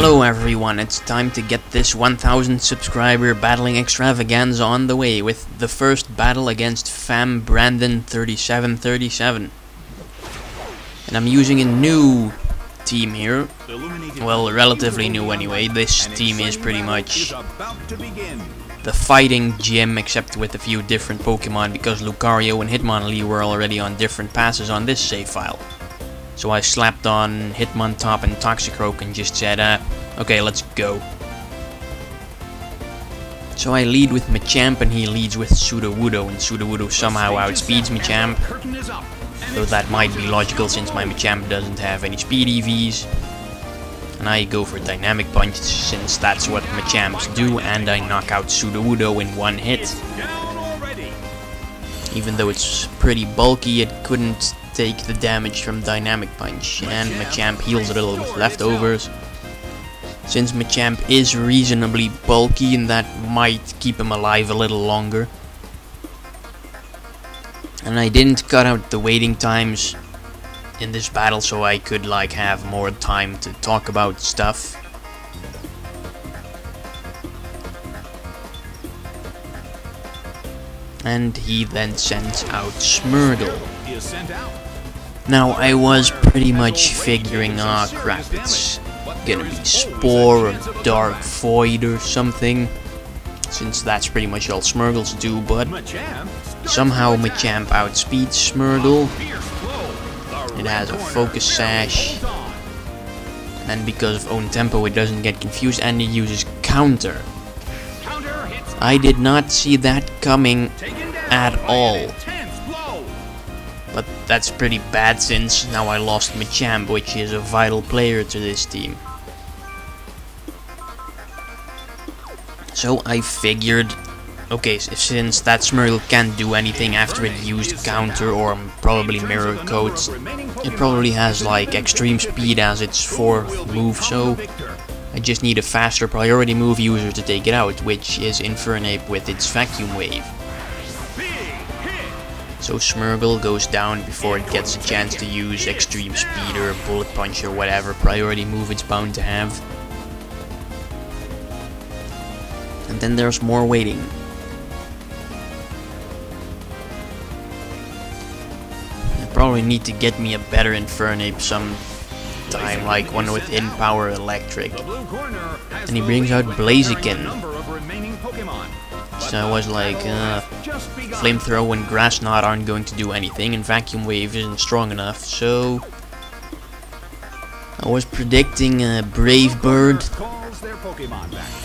Hello everyone, it's time to get this 1000 subscriber battling extravaganza on the way with the first battle against fambrandon3737. And I'm using a new team here. Well, relatively new anyway. This team is pretty much the fighting gym except with a few different Pokemon because Lucario and Hitmonlee were already on different passes on this save file. So I slapped on Hitmontop and Toxicroak and just said, okay, let's go. So I lead with Machamp and he leads with Sudowoodo, and Sudowoodo somehow outspeeds Machamp. Though that might be logical since my Machamp doesn't have any speed EVs. And I go for Dynamic Punch since that's what Machamps do, and I knock out Sudowoodo in one hit. Even though it's pretty bulky, it couldn't take the damage from Dynamic Punch, and Machamp heals a little with leftovers. Since Machamp is reasonably bulky, and that might keep him alive a little longer. And I didn't cut out the waiting times in this battle so I could like have more time to talk about stuff. And he then sends out Smeargle. Now I was pretty much figuring, crap, it's gonna be Spore or Dark Void or something, since that's pretty much all Smeargles do, but somehow Machamp outspeeds Smeargle. It has a Focus Sash, and because of own tempo it doesn't get confused, and it uses Counter. I did not see that coming at all. But that's pretty bad since now I lost Machamp, which is a vital player to this team. So I figured, okay, since that Smeargle can't do anything after it used Counter or probably Mirror Coats, it probably has like Extreme Speed as its fourth move, so I just need a faster priority move user to take it out, which is Infernape with its Vacuum Wave. So Smeargle goes down before it gets a chance to use Extreme Speed or Bullet Punch or whatever priority move it's bound to have. And then there's more waiting. I probably need to get me a better Infernape sometime, like one with Hidden Power Electric. And he brings out Blaziken. So I was like, Flamethrower and Grass Knot aren't going to do anything, and Vacuum Wave isn't strong enough, so I was predicting Brave Bird.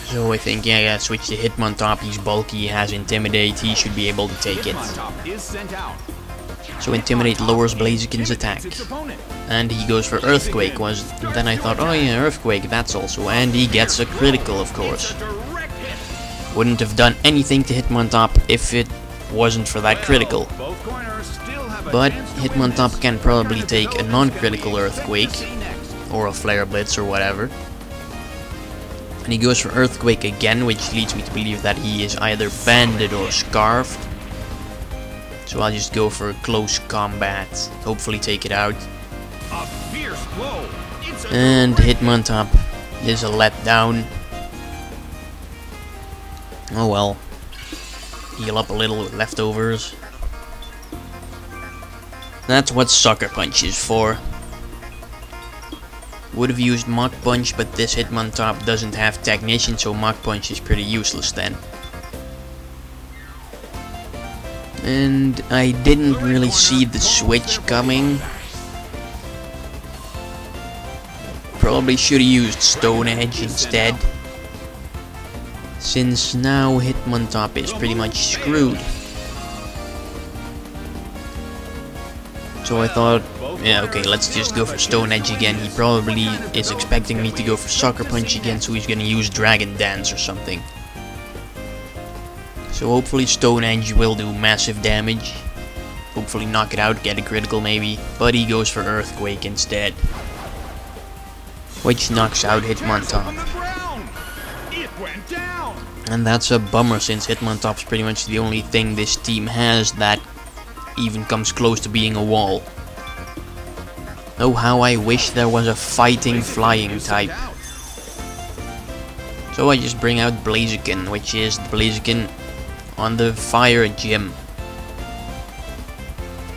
So I think, yeah, switch to Hitmontop, he's bulky, he has Intimidate, he should be able to take it. So Intimidate lowers Blaziken's attack. And he goes for Earthquake, then I thought, oh yeah, Earthquake, that's also, and he gets a critical, of course. Wouldn't have done anything to Hitmontop if it wasn't for that critical. But Hitmontop can probably take a non-critical Earthquake, or a Flare Blitz or whatever. And he goes for Earthquake again, which leads me to believe that he is either banded or scarfed. So I'll just go for close combat, hopefully take it out. And Hitmontop is a letdown. Oh well. Heal up a little with leftovers. That's what Sucker Punch is for. Would have used Mach Punch, but this Hitmontop doesn't have Technician, so Mach Punch is pretty useless then. And I didn't really see the switch coming. Probably should have used Stone Edge instead, since now Hitmontop is pretty much screwed. So I thought, yeah, okay, let's just go for Stone Edge again. He probably is expecting me to go for Sucker Punch again, so he's gonna use Dragon Dance or something. So hopefully Stone Edge will do massive damage. Hopefully knock it out, get a critical maybe. But he goes for Earthquake instead, which knocks out Hitmontop. And that's a bummer since Hitmontop's pretty much the only thing this team has that even comes close to being a wall. Oh, how I wish there was a fighting flying type. So I just bring out Blaziken, which is the Blaziken on the Fire Gym.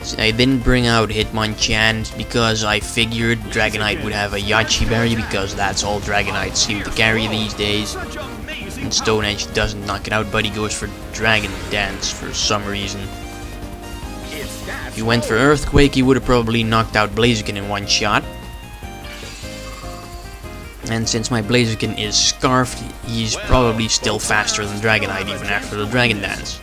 So I didn't bring out Hitmonchan because I figured Dragonite would have a Yachi Berry, because that's all Dragonites seem to carry these days. And Stone Edge doesn't knock it out, but he goes for Dragon Dance for some reason. If he went for Earthquake, he would have probably knocked out Blaziken in one shot. And since my Blaziken is Scarfed, he's probably still faster than Dragonite even after the Dragon Dance.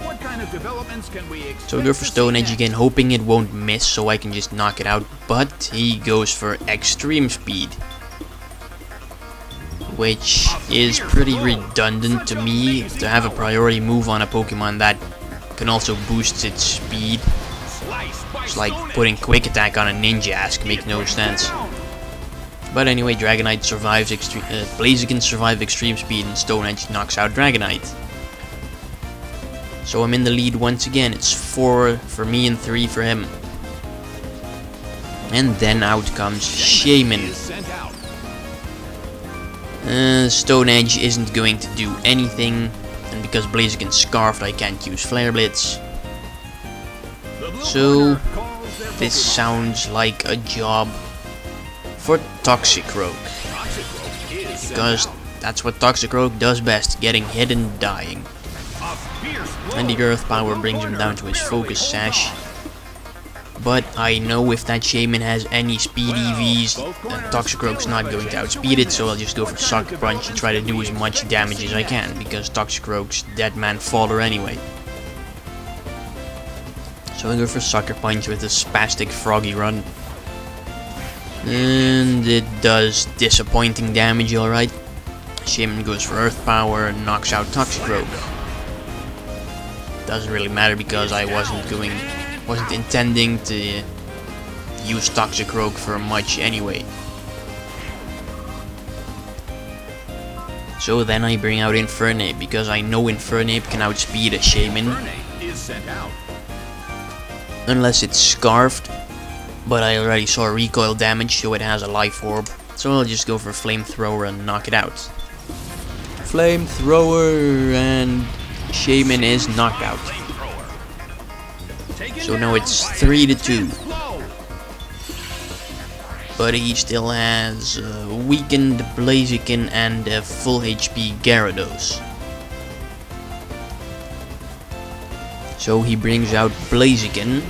So I go for Stone Edge again, hoping it won't miss so I can just knock it out, but he goes for Extreme Speed, which is pretty redundant to me to have a priority move on a Pokemon that can also boost its speed. It's like putting Quick Attack on a Ninjask, make no sense. But anyway, Dragonite survives Blaziken survives Extreme Speed, and Stone Edge knocks out Dragonite. So I'm in the lead once again. It's 4 for me and 3 for him. And then out comes Shaman. Stone Edge isn't going to do anything, and because Blaziken's Scarfed, I can't use Flare Blitz. So this sounds like a job for Toxicroak, because that's what Toxicroak does best, getting hit and dying. And the Earth Power brings him down to his Focus Sash. But I know if that Shaman has any speed EVs, Toxicroak's not going to outspeed it, so I'll just go for Sucker Punch and try to do as much damage as I can, because Toxicroak's Dead Man Faller anyway. So I go for Sucker Punch with a Spastic Froggy Run. And it does disappointing damage, alright. Shaman goes for Earth Power and knocks out Toxicroak. Doesn't really matter because I wasn't intending to use Toxicroak for much anyway. So then I bring out Infernape, because I know Infernape can outspeed a Shaman. Unless it's Scarfed, but I already saw recoil damage, so it has a Life Orb. So I'll just go for Flamethrower and knock it out. Flamethrower, and Shaman is knocked out. So now it's 3-2. But he still has weakened Blaziken and a full HP Gyarados. So he brings out Blaziken.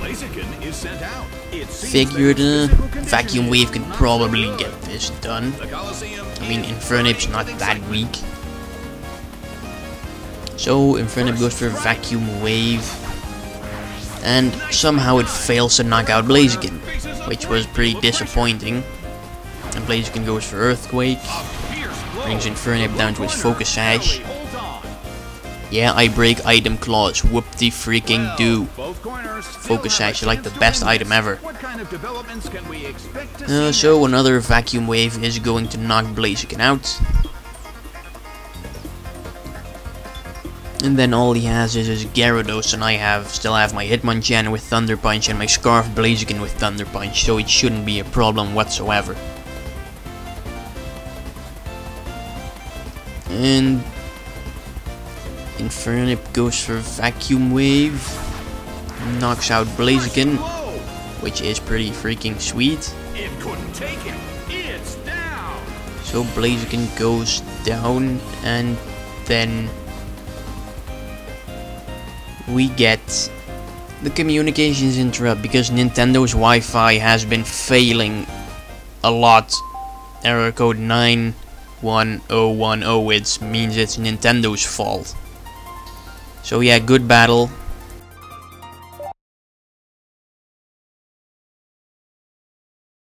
Figured Vacuum Wave could probably get this done. I mean, Infernape's not that weak. So Infernape goes for Vacuum Wave, and somehow it fails to knock out Blaziken, which was pretty disappointing. And Blaziken goes for Earthquake, brings Infernape down to his Focus Sash. Yeah, I break Item Claws, whoop-de-freaking do. Focus Sash is like the best item ever. So another Vacuum Wave is going to knock Blaziken out. And then all he has is his Gyarados, and I still have my Hitmonchan with Thunder Punch and my Scarfed Blaziken with Thunder Punch, so it shouldn't be a problem whatsoever. And Infernape goes for Vacuum Wave, knocks out Blaziken, which is pretty freaking sweet. So Blaziken goes down, and then we get the communications interrupt because Nintendo's Wi-Fi has been failing a lot. Error code 91010, it means it's Nintendo's fault. So yeah, good battle.